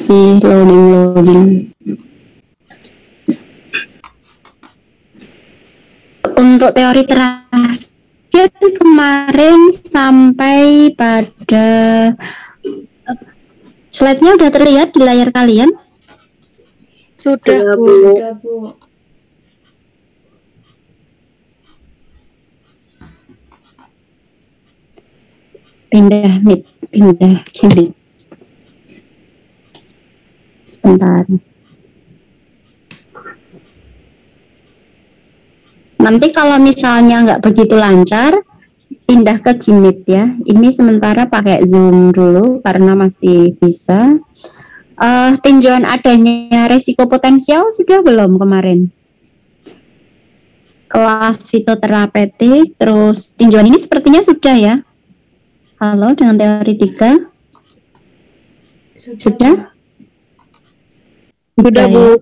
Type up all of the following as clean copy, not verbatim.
Masih loading. Untuk teori terakhir kemarin sampai pada slide-nya udah terlihat di layar kalian? Sudah, Bu. Sudah, Bu. Pindah gini. Bentar. Nanti kalau misalnya nggak begitu lancar, pindah ke Gmeet ya. Ini sementara pakai Zoom dulu karena masih bisa. Tinjauan adanya resiko potensial sudah belum kemarin? Kelas fitoterapeutik, terus tinjauan ini sepertinya sudah ya. Halo, dengan teori 3? Sudah? Sudah, Bu. Ya.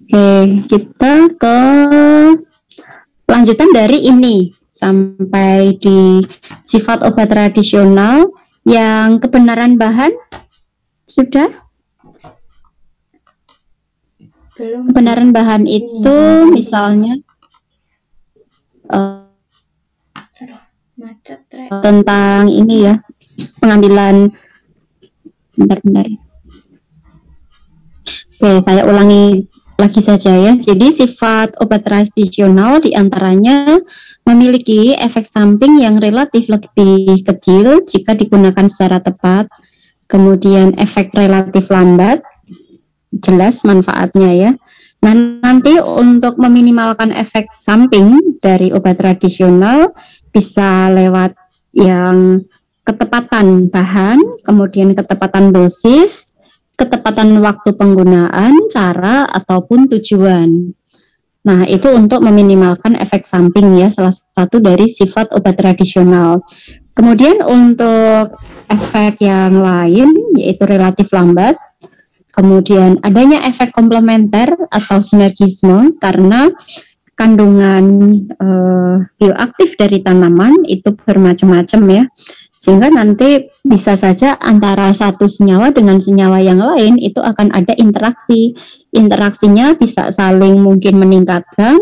Oke, kita ke lanjutan dari ini sampai di sifat obat tradisional yang kebenaran bahan sudah? Belum. Kebenaran bahan itu misalnya macet, tentang ini ya, pengambilan bentar. Oke, saya ulangi lagi saja ya. Jadi sifat obat tradisional diantaranya memiliki efek samping yang relatif lebih kecil jika digunakan secara tepat. Kemudian efek relatif lambat, jelas manfaatnya ya. Nah, nanti untuk meminimalkan efek samping dari obat tradisional bisa lewat yang ketepatan bahan, kemudian ketepatan dosis, ketepatan waktu penggunaan, cara, ataupun tujuan. Nah, itu untuk meminimalkan efek samping ya, salah satu dari sifat obat tradisional. Kemudian untuk efek yang lain, yaitu relatif lambat, kemudian adanya efek komplementer atau sinergisme karena kandungan bioaktif dari tanaman itu bermacam-macam ya, sehingga nanti bisa saja antara satu senyawa dengan senyawa yang lain itu akan ada interaksinya bisa saling mungkin meningkatkan,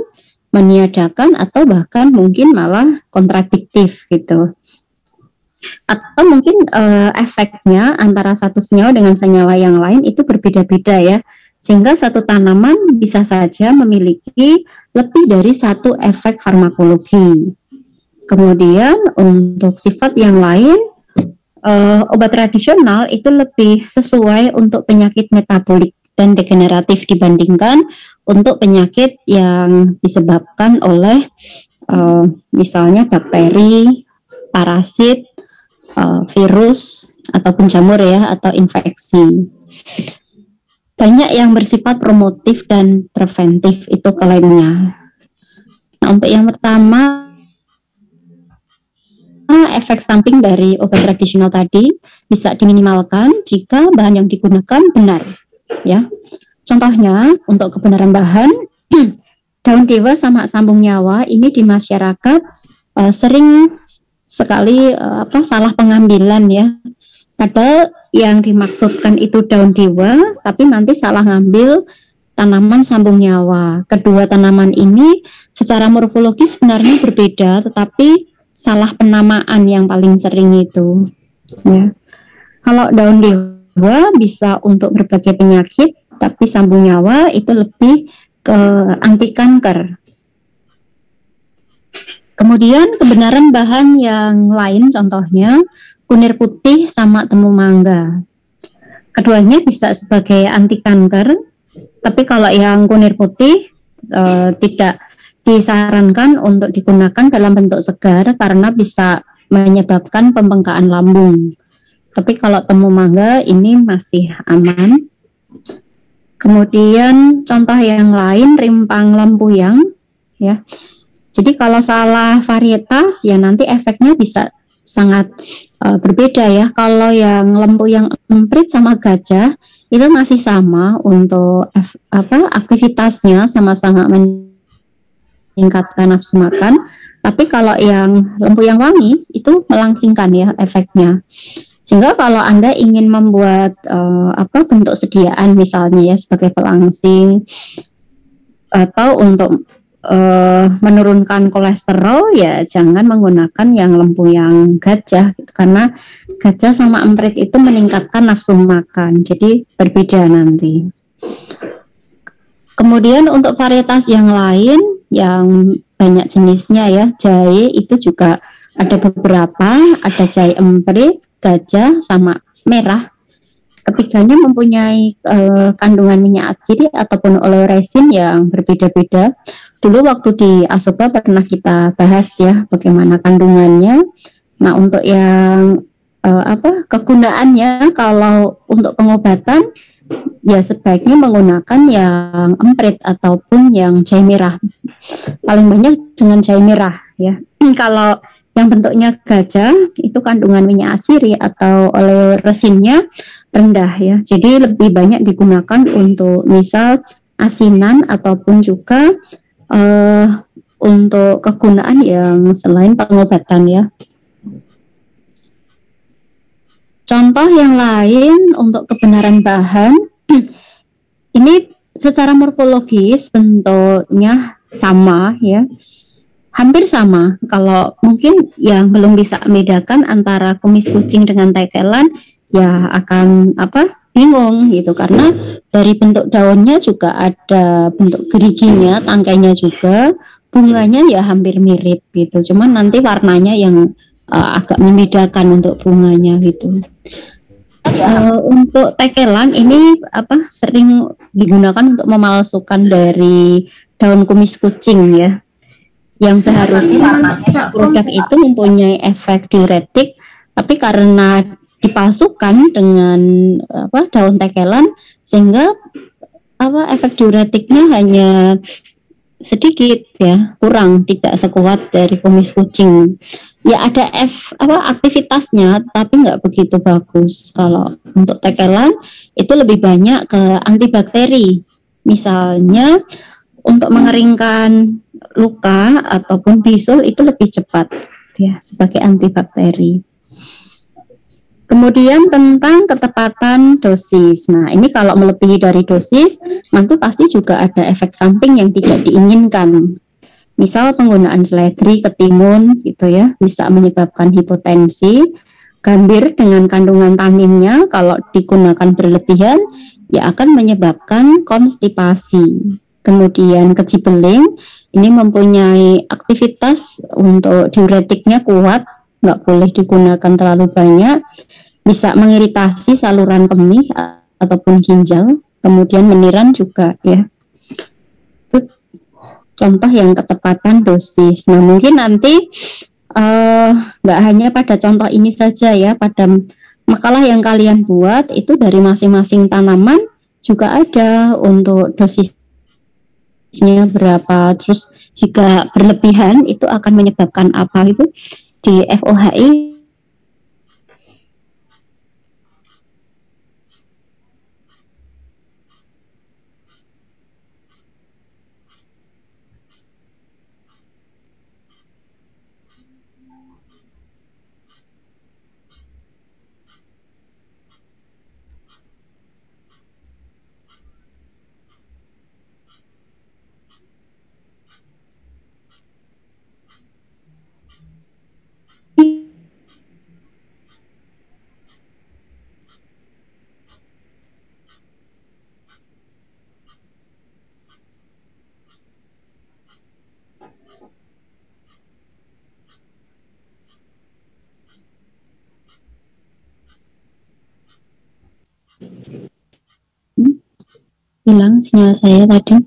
meniadakan, atau bahkan mungkin malah kontradiktif gitu, atau mungkin efeknya antara satu senyawa dengan senyawa yang lain itu berbeda-beda ya, sehingga satu tanaman bisa saja memiliki lebih dari satu efek farmakologi. Kemudian untuk sifat yang lain, obat tradisional itu lebih sesuai untuk penyakit metabolik dan degeneratif dibandingkan untuk penyakit yang disebabkan oleh misalnya bakteri, parasit, virus, ataupun jamur ya, atau infeksi. Banyak yang bersifat promotif dan preventif itu klaimnya. Nah, untuk yang pertama, efek samping dari obat tradisional tadi bisa diminimalkan jika bahan yang digunakan benar ya. Contohnya untuk kebenaran bahan, daun dewa sama sambung nyawa ini di masyarakat sering sekali salah pengambilan ya. Padahal yang dimaksudkan itu daun dewa, tapi nanti salah ngambil tanaman sambung nyawa. Kedua tanaman ini secara morfologi sebenarnya berbeda, tetapi salah penamaan yang paling sering itu. Ya. Kalau daun dewa bisa untuk berbagai penyakit, tapi sambung nyawa itu lebih ke anti kanker. Kemudian kebenaran bahan yang lain contohnya kunir putih sama temu mangga. Keduanya bisa sebagai anti kanker, tapi kalau yang kunir putih tidak disarankan untuk digunakan dalam bentuk segar karena bisa menyebabkan pembengkakan lambung. Tapi kalau temu mangga ini masih aman. Kemudian contoh yang lain rimpang lempuyang ya. Jadi kalau salah varietas ya nanti efeknya bisa sangat berbeda ya. Kalau yang lempuyang emprit sama gajah itu masih sama untuk aktivitasnya, sama-sama meningkatkan nafsu makan. Tapi kalau yang lempuyang wangi itu melangsingkan ya efeknya. Sehingga kalau Anda ingin membuat bentuk sediaan misalnya ya sebagai pelangsing atau untuk menurunkan kolesterol, ya jangan menggunakan yang lembu yang gajah gitu, karena gajah sama emprit itu meningkatkan nafsu makan, jadi berbeda nanti. Kemudian untuk varietas yang lain yang banyak jenisnya ya, jahe itu juga ada beberapa, ada jahe emprit, gajah, sama merah. Ketiganya mempunyai kandungan minyak atsiri ataupun oleoresin yang berbeda-beda. Dulu waktu di Asoba pernah kita bahas ya bagaimana kandungannya. Nah, untuk yang kegunaannya, kalau untuk pengobatan ya sebaiknya menggunakan yang emprit ataupun yang jahe merah. Paling banyak dengan jahe merah ya. Kalau yang bentuknya gajah itu kandungan minyak atsiri atau oleoresinnya rendah ya. Jadi lebih banyak digunakan untuk misal asinan ataupun juga untuk kegunaan yang selain pengobatan ya. Contoh yang lain untuk kebenaran bahan, ini secara morfologis bentuknya sama ya, hampir sama. Kalau mungkin yang belum bisa membedakan antara kumis kucing dengan tekelan, ya akan bingung gitu, karena dari bentuk daunnya juga ada bentuk geriginya, tangkainya juga, bunganya ya hampir mirip gitu, cuman nanti warnanya yang agak membedakan untuk bunganya gitu. Untuk tekelan ini sering digunakan untuk memalsukan dari daun kumis kucing ya, yang seharusnya produk itu mempunyai efek diuretik, tapi karena dipalsukan dengan daun tekelan, sehingga efek diuretiknya hanya sedikit ya, kurang, tidak sekuat dari kumis kucing. Ya ada aktivitasnya, tapi nggak begitu bagus. Kalau untuk tekelan itu lebih banyak ke antibakteri, misalnya untuk mengeringkan luka ataupun bisul itu lebih cepat ya sebagai antibakteri. Kemudian tentang ketepatan dosis. Nah, ini kalau melebihi dari dosis, nanti pasti juga ada efek samping yang tidak diinginkan. Misal penggunaan seledri, ketimun gitu ya, bisa menyebabkan hipotensi. Gambir dengan kandungan taninnya kalau digunakan berlebihan, ya akan menyebabkan konstipasi. Kemudian kejibeling, ini mempunyai aktivitas untuk diuretiknya kuat, nggak boleh digunakan terlalu banyak, bisa mengiritasi saluran kemih ataupun ginjal, kemudian meniran juga ya. Itu contoh yang ketepatan dosis. Nah, mungkin nanti nggak hanya pada contoh ini saja ya, pada makalah yang kalian buat itu dari masing-masing tanaman juga ada untuk dosisnya berapa, terus jika berlebihan itu akan menyebabkan apa itu di FOHI. Hilang sinyal saya tadi.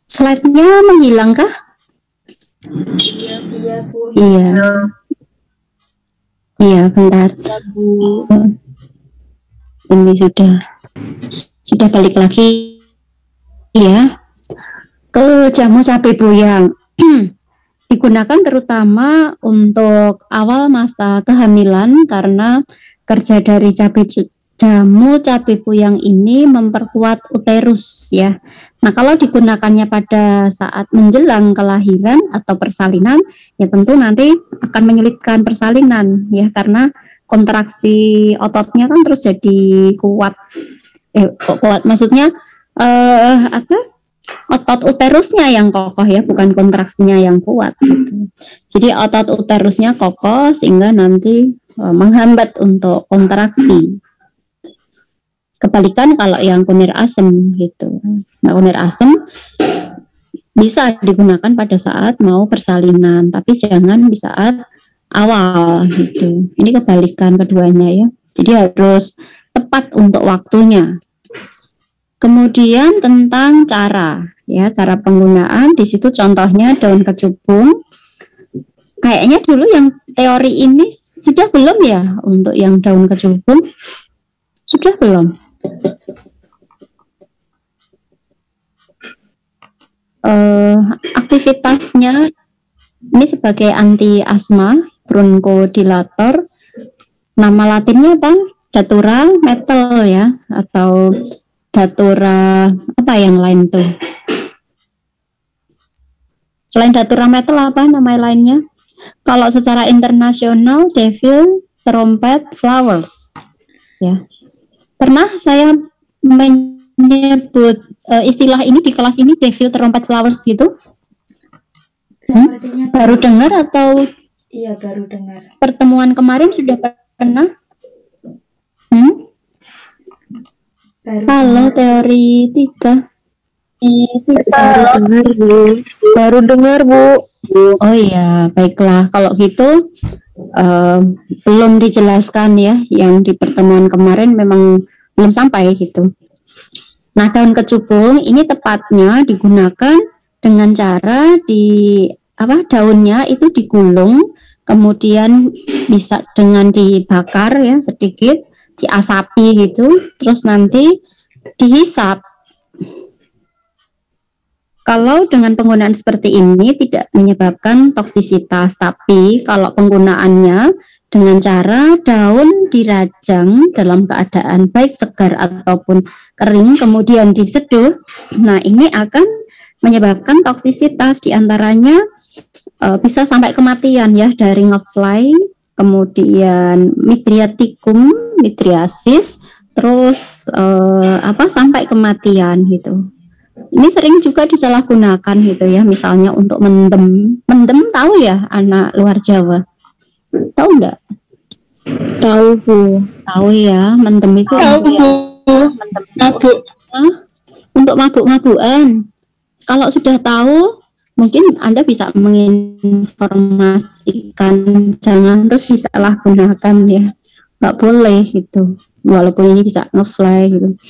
Slide-nya menghilang kah? Iya, Bu. Iya. Iya, bentar. Bu. Ini sudah balik lagi ya ke jamu cabai boyang. Digunakan terutama untuk awal masa kehamilan karena kerja dari jamu cabai boyang ini memperkuat uterus ya. Nah, kalau digunakannya pada saat menjelang kelahiran atau persalinan, ya tentu nanti akan menyulitkan persalinan ya, karena kontraksi ototnya kan terus jadi kuat. Kuat maksudnya apa? Otot uterusnya yang kokoh ya, bukan kontraksinya yang kuat gitu. Jadi otot uterusnya kokoh sehingga nanti menghambat untuk kontraksi. Kebalikan kalau yang kunir asem gitu. Nah, kunir asem bisa digunakan pada saat mau persalinan, tapi jangan di saat awal gitu. Ini kebalikan keduanya ya. Jadi harus tepat untuk waktunya. Kemudian tentang cara penggunaan, di situ contohnya daun kecubung. Kayaknya dulu yang teori ini sudah belum ya untuk yang daun kecubung? Sudah belum? Aktivitasnya ini sebagai anti asma, bronchodilator. Nama latinnya apa? Datura metal ya, atau Datura apa yang lain tuh? Selain Datura metal apa nama lainnya? Kalau secara internasional Devil Trumpet Flowers. Ya. Pernah saya menyebut istilah ini di kelas ini, Devil Trumpet Flowers gitu? Baru dengar atau? Iya, baru dengar. Pertemuan kemarin sudah pernah? Halo teori 3. Baru dengar Bu. Oh iya, baiklah. Kalau gitu belum dijelaskan ya, yang di pertemuan kemarin memang belum sampai gitu. Nah, daun kecubung ini tepatnya digunakan dengan cara daunnya itu digulung, kemudian bisa dengan dibakar ya sedikit, diasapi gitu, terus nanti dihisap. Kalau dengan penggunaan seperti ini tidak menyebabkan toksisitas, tapi kalau penggunaannya dengan cara daun dirajang dalam keadaan baik segar ataupun kering, kemudian diseduh, nah ini akan menyebabkan toksisitas, diantaranya bisa sampai kematian ya, dari ngefly, kemudian midriasis, terus sampai kematian gitu. Ini sering juga disalahgunakan gitu ya, misalnya untuk mendem tahu ya anak luar Jawa, tahu enggak? Tahu Bu. Tahu ya, mendem itu mabuk. Untuk mabuk-mabukan. Kalau sudah tahu, mungkin Anda bisa menginformasikan, jangan terus disalahgunakan ya, nggak boleh gitu. Walaupun ini bisa ngefly gitu.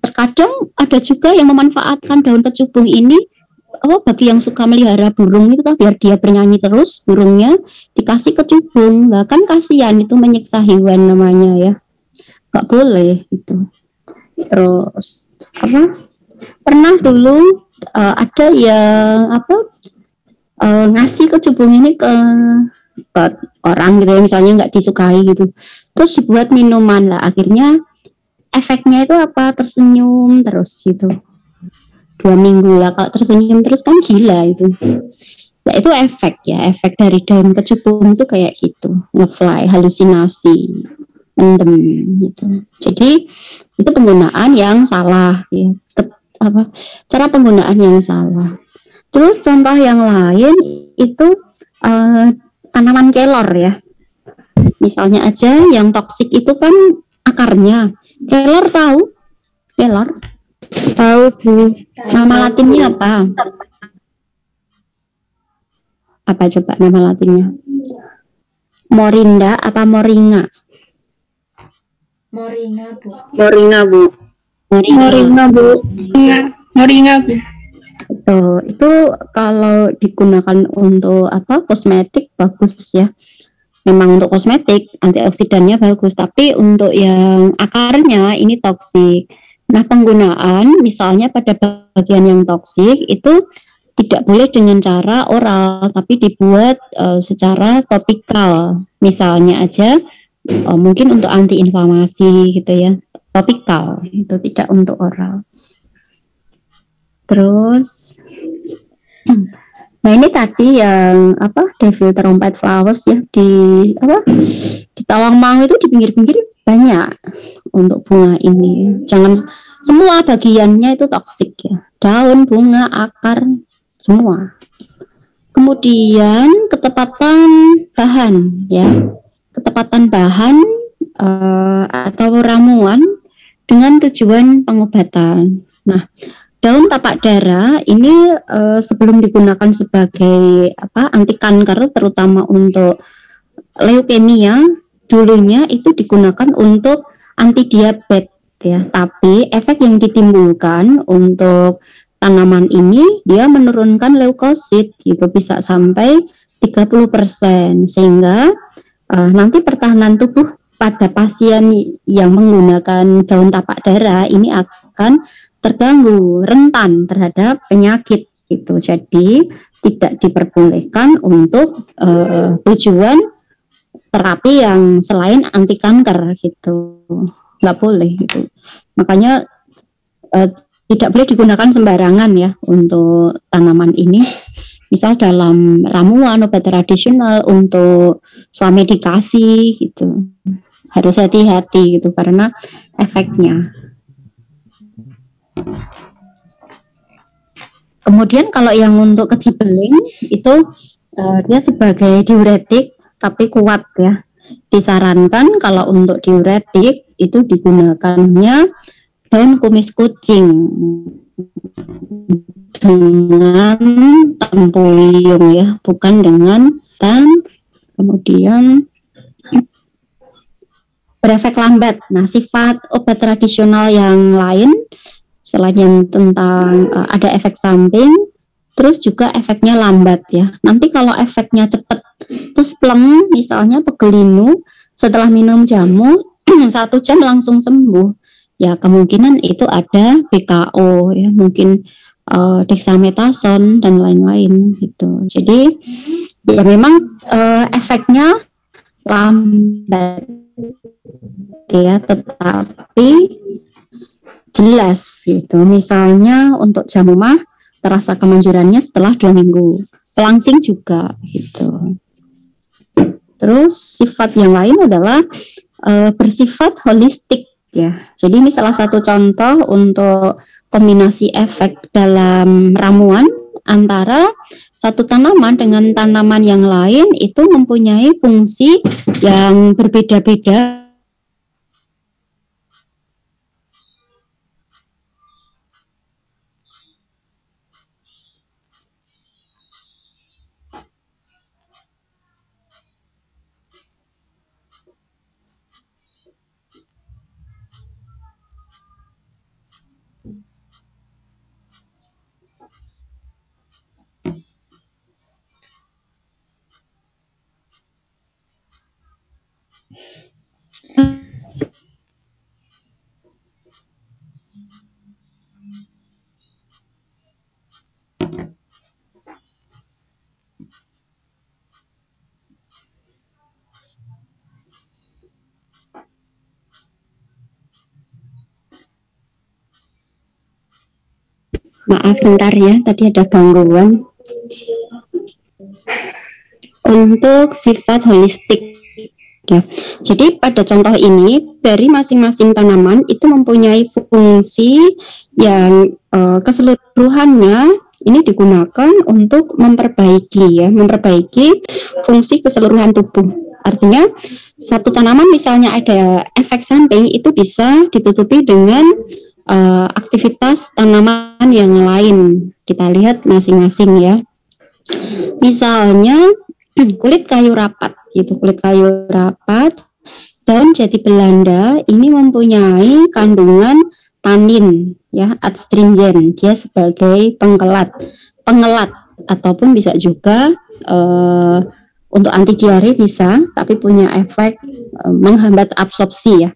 Terkadang ada juga yang memanfaatkan daun kecubung ini bagi yang suka melihara burung itu kan, biar dia bernyanyi terus burungnya, dikasih kecubung. Nah kan kasihan, itu menyiksa hewan namanya ya, nggak boleh gitu. Terus pernah dulu ada yang ngasih kecubung ini ke orang gitu ya, misalnya nggak disukai gitu, terus dibuat minuman lah, akhirnya efeknya itu tersenyum terus gitu 2 minggu lah. Kalau tersenyum terus kan gila itu. Nah itu efek dari daun kecubung itu kayak gitu, ngefly, halusinasi, mendem gitu. Jadi itu penggunaan yang salah ya. Cara penggunaan yang salah. Terus contoh yang lain itu tanaman kelor ya. Misalnya aja yang toksik itu kan akarnya. Kelor tahu? Kelor? Tahu Bu. Nama latinnya apa? Apa coba nama latinnya? Morinda apa moringa? Moringa Bu. Moringa Bu. Itu kalau digunakan untuk kosmetik bagus ya. Memang untuk kosmetik antioksidannya bagus, tapi untuk yang akarnya ini toksik. Nah, penggunaan misalnya pada bagian yang toksik itu tidak boleh dengan cara oral, tapi dibuat secara topikal. Misalnya aja mungkin untuk antiinflamasi gitu ya, topikal, itu tidak untuk oral. Terus Nah ini tadi yang apa Devil Trumpet Flowers ya di apa di Tawangmangu itu di pinggir-pinggir banyak untuk bunga ini. Jangan semua bagiannya itu toksik ya. Daun, bunga, akar, semua. Kemudian ketepatan bahan ya. Ketepatan bahan atau ramuan dengan tujuan pengobatan. Nah, daun tapak dara ini sebelum digunakan sebagai apa anti kanker terutama untuk leukemia, dulunya itu digunakan untuk anti diabetes ya. Tapi efek yang ditimbulkan untuk tanaman ini dia menurunkan leukosit gitu bisa sampai 30% sehingga nanti pertahanan tubuh pada pasien yang menggunakan daun tapak dara ini akan terganggu, rentan terhadap penyakit gitu. Jadi tidak diperbolehkan untuk tujuan terapi yang selain anti kanker gitu, nggak boleh gitu. Makanya tidak boleh digunakan sembarangan ya untuk tanaman ini. Misal dalam ramuan obat tradisional untuk suami dikasih gitu, harus hati-hati gitu karena efeknya. Kemudian kalau yang untuk kecibeling itu dia sebagai diuretik tapi kuat ya. Disarankan kalau untuk diuretik itu digunakannya daun kumis kucing dengan tempuyung ya, bukan dengan tan. Kemudian berefek lambat. Nah, sifat obat tradisional yang lain selain yang tentang ada efek samping, terus juga efeknya lambat ya. Nanti kalau efeknya cepat, terus pleng, misalnya pegelinu, setelah minum jamu 1 jam langsung sembuh. Ya kemungkinan itu ada BKO ya, mungkin dexamethasone dan lain-lain gitu. Jadi ya memang efeknya lambat ya, tetapi jelas gitu. Misalnya untuk jamu mah terasa kemanjurannya setelah 2 minggu. Pelangsing juga gitu. Terus sifat yang lain adalah bersifat holistik ya. Jadi ini salah satu contoh untuk kombinasi efek dalam ramuan antara satu tanaman dengan tanaman yang lain itu mempunyai fungsi yang berbeda-beda. Maaf bentar ya, tadi ada gangguan. Untuk sifat holistik ya. Jadi pada contoh ini dari masing-masing tanaman itu mempunyai fungsi yang keseluruhannya ini digunakan untuk memperbaiki fungsi keseluruhan tubuh. Artinya satu tanaman misalnya ada efek samping itu bisa ditutupi dengan aktivitas tanaman yang lain. Kita lihat masing-masing ya. Misalnya kulit kayu rapat gitu, kulit kayu rapat, daun jati Belanda ini mempunyai kandungan tanin ya, astringent. Dia sebagai pengelat ataupun bisa juga untuk anti diare bisa, tapi punya efek menghambat absorpsi ya.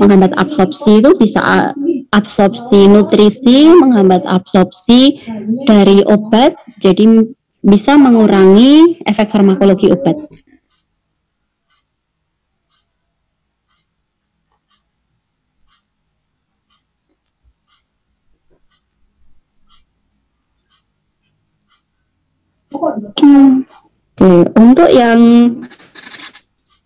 Menghambat absorpsi itu bisa absorpsi nutrisi, menghambat absorpsi dari obat, jadi bisa mengurangi efek farmakologi obat. Oke, untuk yang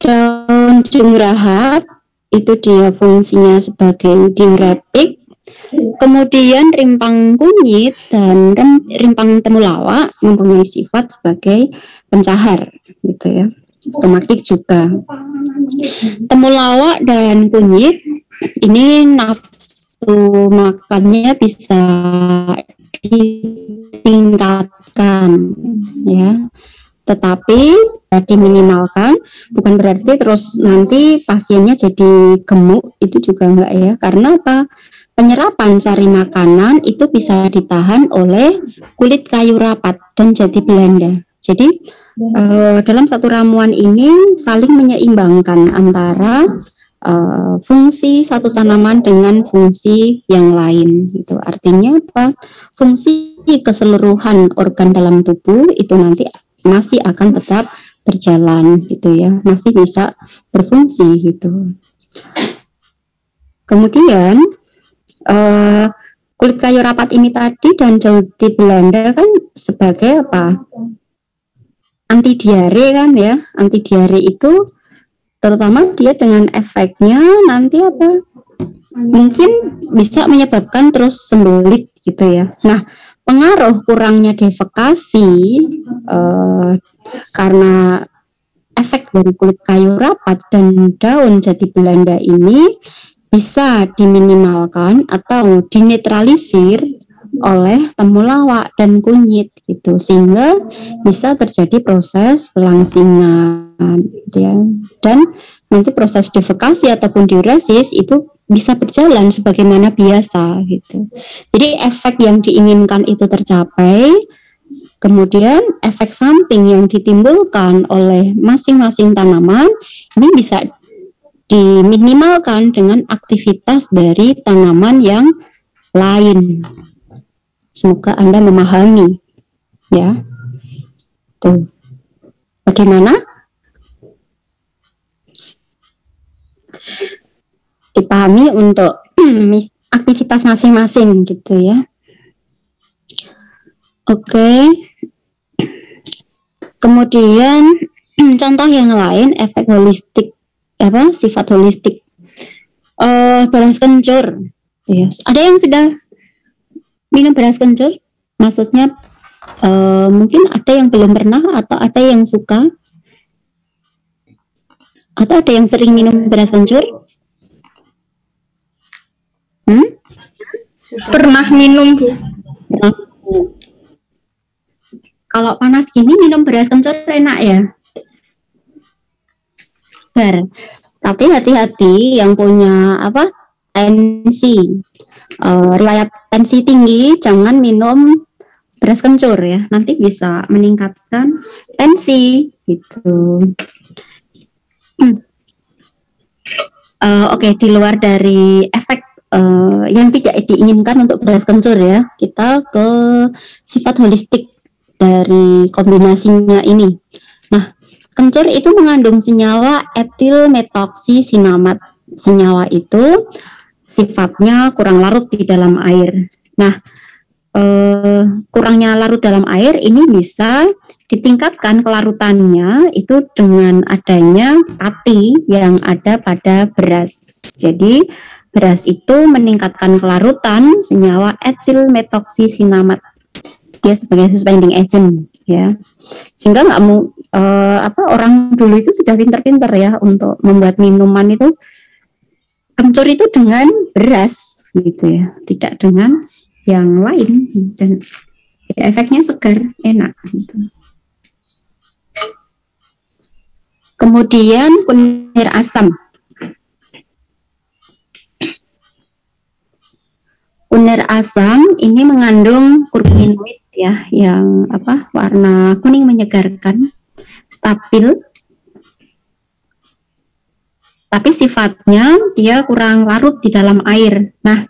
daun junggrahat itu dia fungsinya sebagai diuretik. Kemudian rimpang kunyit dan rimpang temulawak mempunyai sifat sebagai pencahar, gitu ya. Stomatik juga. Temulawak dan kunyit ini nafsu makannya bisa ditingkatkan, ya. Tetapi diminimalkan, bukan berarti terus nanti pasiennya jadi gemuk, itu juga enggak ya. Karena apa? Penyerapan sari makanan itu bisa ditahan oleh kulit kayu rapat dan jati Belanda. Jadi dalam satu ramuan ini saling menyeimbangkan antara fungsi satu tanaman dengan fungsi yang lain. Itu artinya apa? Fungsi keseluruhan organ dalam tubuh itu nanti masih akan tetap berjalan, gitu ya, masih bisa berfungsi gitu. Kemudian kulit kayu rapat ini tadi dan jati Belanda kan sebagai apa? Anti diare kan ya. Anti diare itu terutama dia dengan efeknya nanti apa? Mungkin bisa menyebabkan terus sembelit gitu ya. Nah, pengaruh kurangnya defekasi karena efek dari kulit kayu rapat dan daun jati Belanda ini bisa diminimalkan atau dinetralisir oleh temulawak dan kunyit gitu, sehingga bisa terjadi proses pelangsingan gitu ya. Dan nanti proses defekasi ataupun diuresis itu bisa berjalan sebagaimana biasa gitu. Jadi efek yang diinginkan itu tercapai, kemudian efek samping yang ditimbulkan oleh masing-masing tanaman ini bisa diminimalkan dengan aktivitas dari tanaman yang lain. Semoga Anda memahami, ya. Tuh. Bagaimana? Dipahami untuk aktivitas masing-masing, gitu ya. Oke. Kemudian contoh yang lain, efek holistik. Sifat holistik. Beras kencur. Yes. Ada yang sudah minum beras kencur? Maksudnya mungkin ada yang belum pernah atau ada yang suka? Atau ada yang sering minum beras kencur? Pernah minum, Bu. Kalau panas gini minum beras kencur enak ya? Tapi hati-hati yang punya tensi, riwayat tensi tinggi, jangan minum beras kencur ya, nanti bisa meningkatkan tensi gitu. Oke, di luar dari efek yang tidak diinginkan untuk beras kencur ya, kita ke sifat holistik dari kombinasinya ini. Nah, kencur itu mengandung senyawa etil metoksisinamat. Senyawa itu sifatnya kurang larut di dalam air. Nah, kurangnya larut dalam air ini bisa ditingkatkan kelarutannya itu dengan adanya pati yang ada pada beras. Jadi beras itu meningkatkan kelarutan senyawa etil metoksisinamat. Dia sebagai suspending agent ya. Sehingga nggak mau orang dulu itu sudah pintar-pintar ya untuk membuat minuman itu kencur itu dengan beras gitu ya, tidak dengan yang lain, dan efeknya segar, enak gitu. Kemudian kunir asam. Kunir asam ini mengandung kurkuminoid ya, yang warna kuning menyegarkan, stabil. Tapi sifatnya dia kurang larut di dalam air. Nah,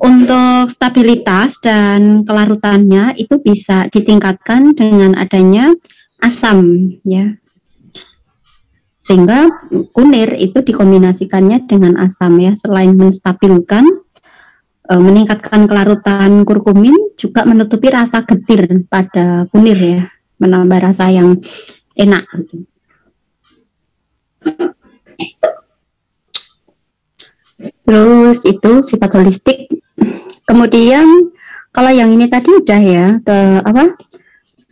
untuk stabilitas dan kelarutannya itu bisa ditingkatkan dengan adanya asam ya. Sehingga kunir itu dikombinasikannya dengan asam ya, selain menstabilkan, meningkatkan kelarutan kurkumin, juga menutupi rasa getir pada kunir ya. menambah rasa yang enak gitu. Terus itu sifat holistik. Kemudian kalau yang ini tadi udah ya,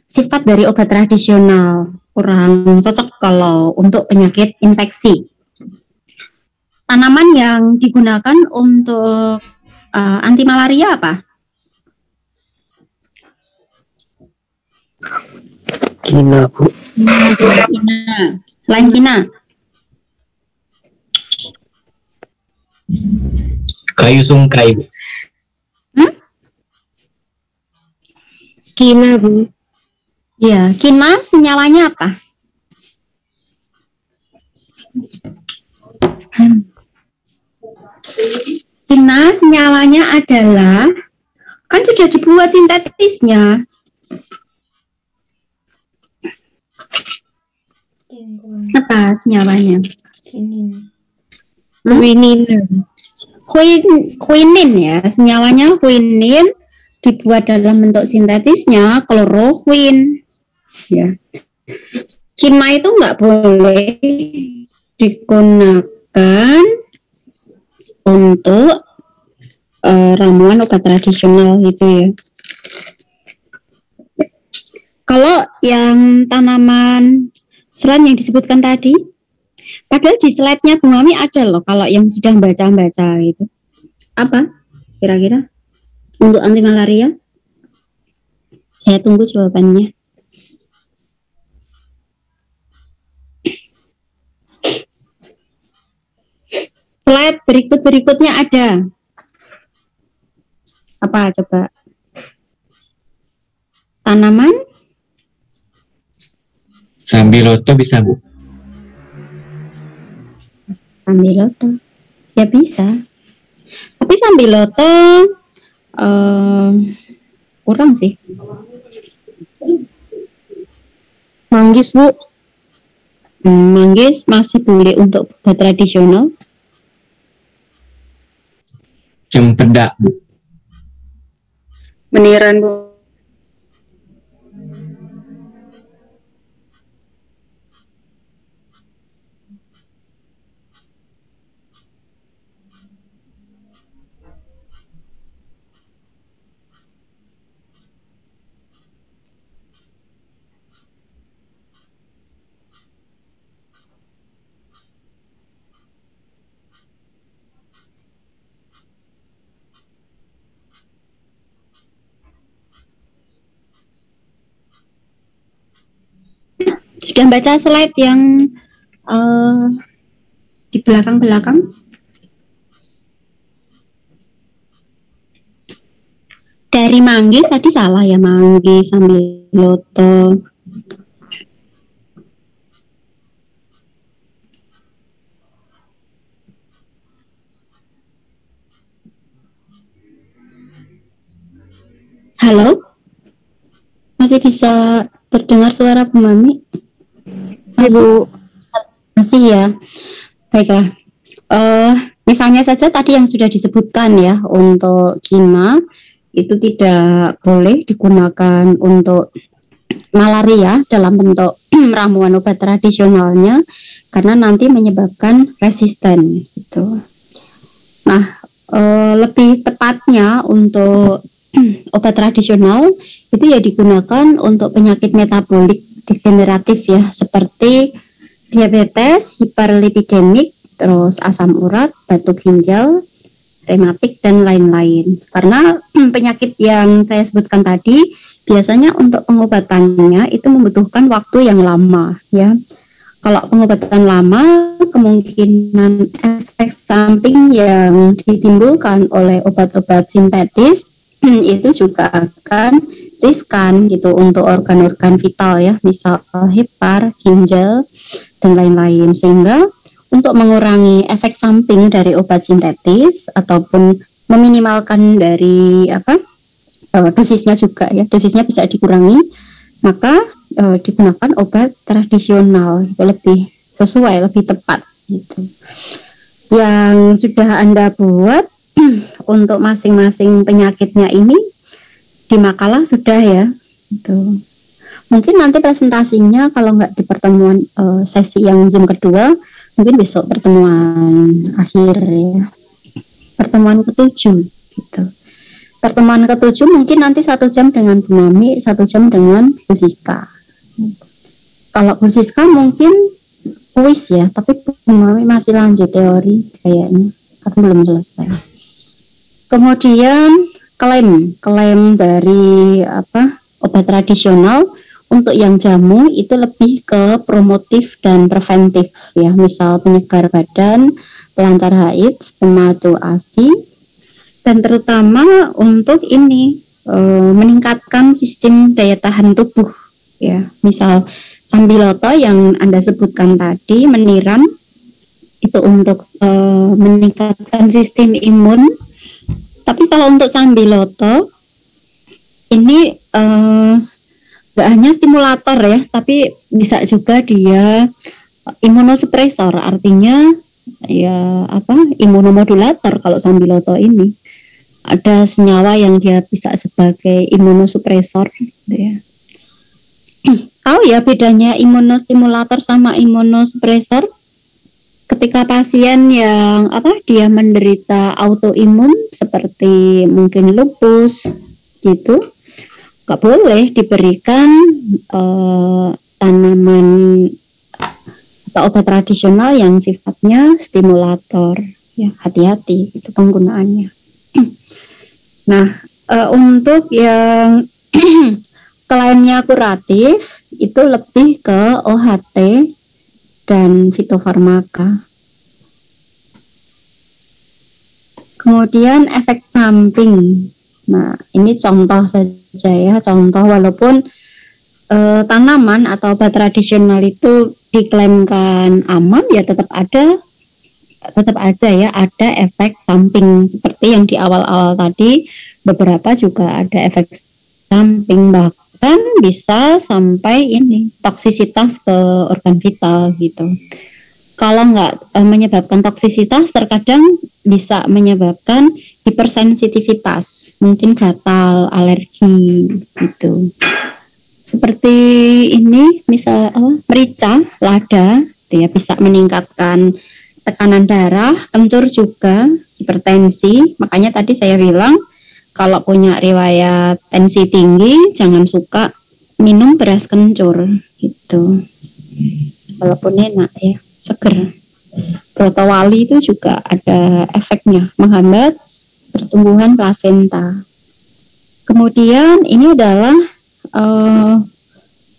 sifat dari obat tradisional kurang cocok kalau untuk penyakit infeksi. Tanaman yang digunakan untuk anti malaria apa? Kina, Bu. Kina. Selain kina, Kayu sungkai, Bu. Kina, Bu. ya kina senyawanya apa? Kina senyawanya adalah, kan sudah dibuat sintetisnya. Apa senyawanya? Quinine. Quinin ya, senyawanya quinin, dibuat dalam bentuk sintetisnya kloroquine. Ya. Kina itu nggak boleh digunakan untuk ramuan obat tradisional gitu ya. Kalau yang tanaman selain yang disebutkan tadi, padahal di slide-nya Bu Mami ada loh kalau yang sudah baca-baca itu. Apa kira-kira untuk anti malaria? Saya tunggu jawabannya. Slide berikutnya ada. Apa coba? Tanaman? Sambiloto bisa, Bu. Sambiloto. Ya bisa. Tapi sambiloto kurang sih. Manggis, Bu. Manggis masih boleh untuk obat tradisional. Cempedak, Bu. Meniran, Bu. Sudah baca slide yang di belakang-belakang? Dari manggis tadi salah ya, manggis, sambiloto. Halo? Masih bisa terdengar suara Bu Mami? Bu. Masih ya. Baiklah. Misalnya saja tadi yang sudah disebutkan ya, untuk kina itu tidak boleh digunakan untuk malaria dalam bentuk ramuan obat tradisionalnya karena nanti menyebabkan resisten gitu. Nah, lebih tepatnya untuk obat tradisional itu ya digunakan untuk penyakit metabolik degeneratif ya, seperti diabetes, hiperlipidemik, terus asam urat, batuk ginjal, rematik dan lain-lain. Karena penyakit yang saya sebutkan tadi biasanya untuk pengobatannya itu membutuhkan waktu yang lama ya. Kalau pengobatan lama, kemungkinan efek samping yang ditimbulkan oleh obat-obat sintetis itu juga akan riskan gitu untuk organ-organ vital ya, misal hepar, ginjal dan lain-lain. Sehingga untuk mengurangi efek samping dari obat sintetis ataupun meminimalkan dari dosisnya juga ya, dosisnya bisa dikurangi, maka digunakan obat tradisional itu lebih sesuai, lebih tepat gitu. Yang sudah Anda buat untuk masing-masing penyakitnya ini di makalah sudah ya. Gitu. Mungkin nanti presentasinya kalau nggak di pertemuan sesi yang Zoom kedua, mungkin besok pertemuan akhir ya. Pertemuan ketujuh gitu. Pertemuan ketujuh mungkin nanti 1 jam dengan Bu Mami, 1 jam dengan Bu Siska. Kalau Bu Siska mungkin kuis ya, tapi Bu Mami masih lanjut teori kayaknya, karena belum selesai. Kemudian klaim dari obat tradisional untuk yang jamu itu lebih ke promotif dan preventif ya, misal penyegar badan, pelancar haid, stomatu ASI, dan terutama untuk ini meningkatkan sistem daya tahan tubuh ya, misal Sambiloto yang Anda sebutkan tadi, meniran itu untuk meningkatkan sistem imun. Tapi kalau untuk Sambiloto ini nggak hanya stimulator ya, tapi bisa juga dia imunosupresor, artinya ya imunomodulator. Kalau Sambiloto ini ada senyawa yang dia bisa sebagai imunosupresor gitu ya. Tahu ya bedanya imunostimulator sama imunosupresor? Ketika pasien yang dia menderita autoimun seperti mungkin lupus gitu, nggak boleh diberikan tanaman atau obat tradisional yang sifatnya stimulator ya, hati-hati itu penggunaannya. Nah, untuk yang klaimnya kuratif itu lebih ke OHT dan fitofarmaka. Kemudian efek samping. Nah, ini contoh saja ya, contoh walaupun tanaman atau obat tradisional itu diklaimkan aman ya tetap aja ya ada efek samping seperti yang di awal-awal tadi, beberapa juga ada efek samping, bahkan bisa sampai ini toksisitas ke organ vital gitu. Kalau nggak menyebabkan toksisitas, terkadang bisa menyebabkan hipersensitivitas, mungkin gatal, alergi gitu. Seperti ini, misal merica, lada, ya bisa meningkatkan tekanan darah, kencur juga, hipertensi. Makanya tadi saya bilang kalau punya riwayat tensi tinggi, jangan suka minum beras kencur gitu. Walaupun enak ya, seger. Protowali itu juga ada efeknya, menghambat pertumbuhan plasenta. Kemudian ini adalah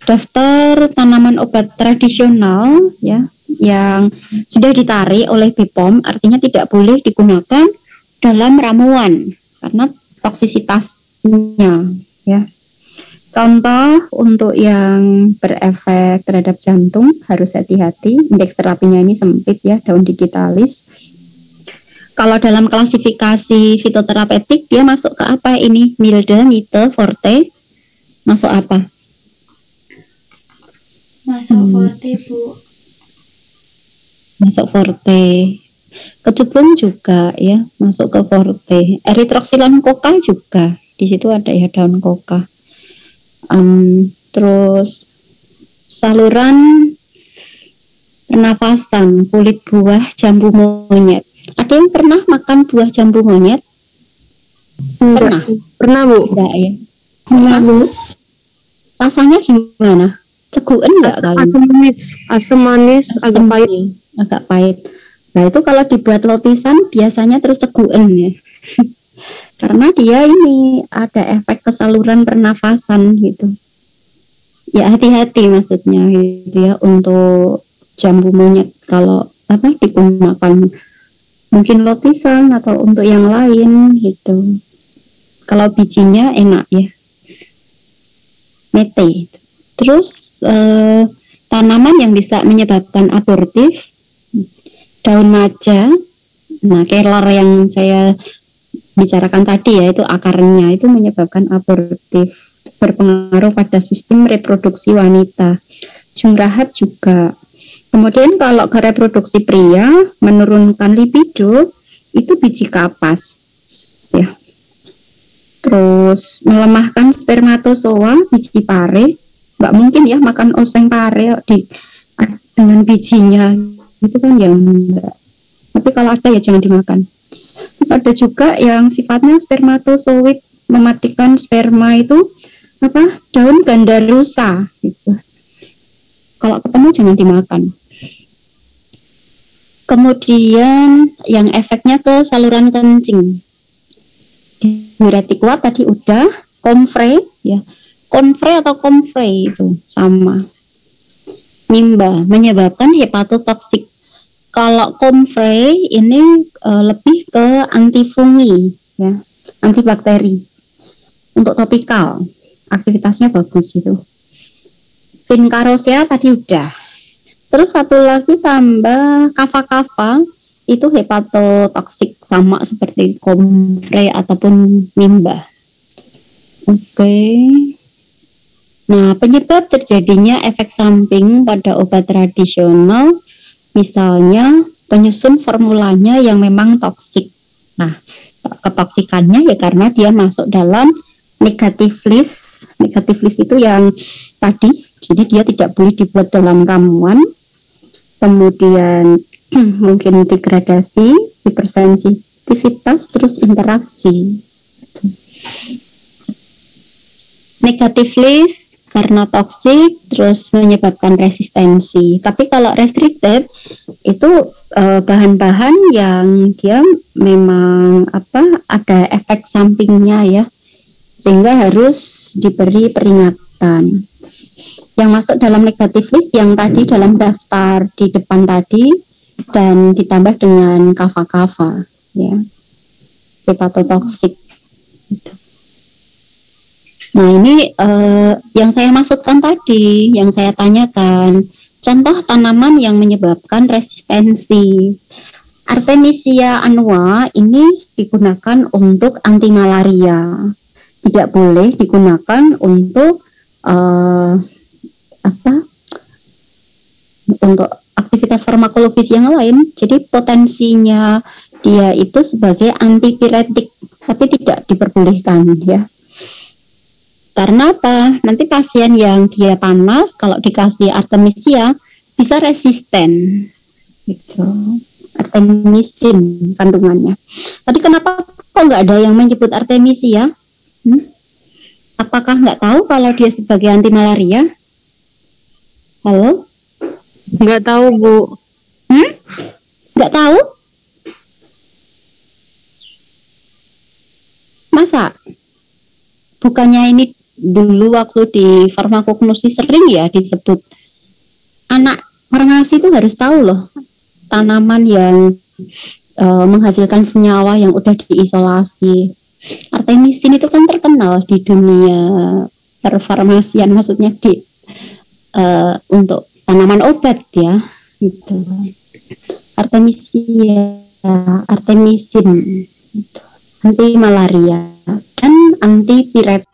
daftar tanaman obat tradisional ya yang sudah ditarik oleh BPOM, artinya tidak boleh digunakan dalam ramuan karena toksisitasnya ya. Contoh untuk yang berefek terhadap jantung harus hati-hati, indeks terapinya ini sempit ya, daun digitalis. Kalau dalam klasifikasi fitoterapeutik dia masuk ke apa ini? Milde, mite, forte, masuk apa? Masuk forte, Bu. Masuk forte. Kecubung juga ya, masuk ke forte. Eritroxylon coca juga, di situ ada ya daun coca. Terus saluran pernafasan, kulit buah jambu monyet. Ada yang pernah makan buah jambu monyet? Pernah Bu. Enggak ya? Pernah Bu. Rasanya gimana? Ceguken enggak kalian? Asam manis, agak pahit. Agak pahit. Nah itu kalau dibuat lotisan biasanya terus ceguken ya. Karena dia ini ada efek ke saluran pernafasan gitu. Ya hati-hati maksudnya gitu ya untuk jambu monyet kalau digunakan mungkin lotisan atau untuk yang lain gitu. Kalau bijinya enak ya. Mete. Terus tanaman yang bisa menyebabkan abortif, daun maja. Nah, keler yang saya bicarakan tadi ya, itu akarnya itu menyebabkan abortif, berpengaruh pada sistem reproduksi wanita. Jungrahab juga. Kemudian kalau ke reproduksi pria, menurunkan libido, itu biji kapas ya. Terus melemahkan spermatozoa, biji pare. Nggak mungkin ya makan oseng pare dengan bijinya, itu kan ya enggak. Tapi kalau ada ya jangan dimakan. Terus ada juga yang sifatnya spermatozoid, mematikan sperma, itu apa, daun gandarusa gitu. Kalau ketemu jangan dimakan. Kemudian yang efeknya ke saluran kencing, diuretik kuat tadi udah. Komfrey ya, konfrey atau komfrey itu sama. Mimba menyebabkan hepatotoksik. Kalau komfrey ini lebih ke antifungi ya, antibakteri. Untuk topikal aktivitasnya bagus itu. Vincarosea tadi udah. Terus satu lagi tambah kava-kava, itu hepatotoksik sama seperti komfrey ataupun mimba. Oke. Nah, penyebab terjadinya efek samping pada obat tradisional, misalnya penyusun formulanya yang memang toksik. Nah, ketoksikannya ya karena dia masuk dalam negative list. Negative list itu yang tadi, jadi dia tidak boleh dibuat dalam ramuan. Kemudian mungkin degradasi, hipersensitivitas, terus interaksi. Negative list karena toksik, terus menyebabkan resistensi. Tapi kalau restricted itu bahan-bahan yang dia memang ada efek sampingnya ya, sehingga harus diberi peringatan. Yang masuk dalam negative list yang tadi dalam daftar di depan tadi, dan ditambah dengan kava-kava ya, hepatotoksik gitu. Nah ini yang saya maksudkan tadi, yang saya tanyakan, contoh tanaman yang menyebabkan resistensi. Artemisia annua ini digunakan untuk anti malaria, tidak boleh digunakan untuk untuk aktivitas farmakologis yang lain. Jadi potensinya dia itu sebagai antipiretik, tapi tidak diperbolehkan ya. Karena apa? Nanti pasien yang dia panas kalau dikasih artemisia bisa resisten gitu. Artemisin kandungannya. Tadi kenapa kok nggak ada yang menyebut artemisia? Apakah nggak tahu kalau dia sebagai anti malaria? Halo? Nggak tahu, Bu. Nggak tahu? Masa? Bukannya ini dulu waktu di farmakognosi sering ya disebut, anak farmasi itu harus tahu loh tanaman yang menghasilkan senyawa yang udah diisolasi. Artemisin itu kan terkenal di dunia perfarmasian, maksudnya di untuk tanaman obat ya gitu. Artemisin gitu. Anti malaria dan anti piret.